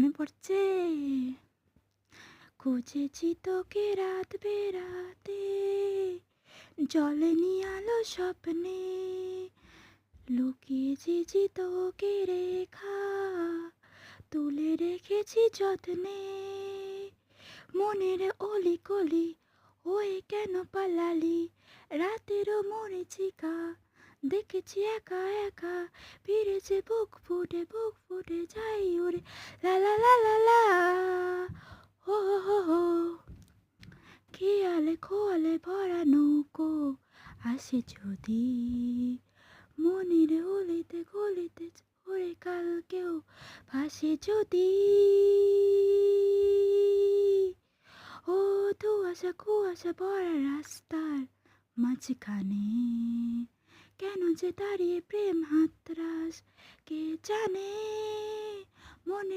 মনে পড়ছে? খুঁজেছি তোকে রাত বেরাতে, জ্বলেনি আলো স্বপ্নে, লুকিয়েছি তোকে রেখা, তুলে রেখেছি যত্নে। মনের অলি কলি হয়ে কেন পালালি, রাতেরও মরিচিকা দেখেছি একা একা, ফিরেছে বুক ফুটে যাই ওরে লা লা লা লা লা। হো হো হো হো, খেয়ালে খোয়ালে ভরা নৌকো আসে যদি, মনের অলিতে গলিতে ওরে কালকেও ভাসে যদি। ও ধুয়াশা কুয়াশা ভরা রাস্তার মাঝখানে, কেন যে দাঁড়িয়ে প্রেম হাতরাস কে জানে। মনে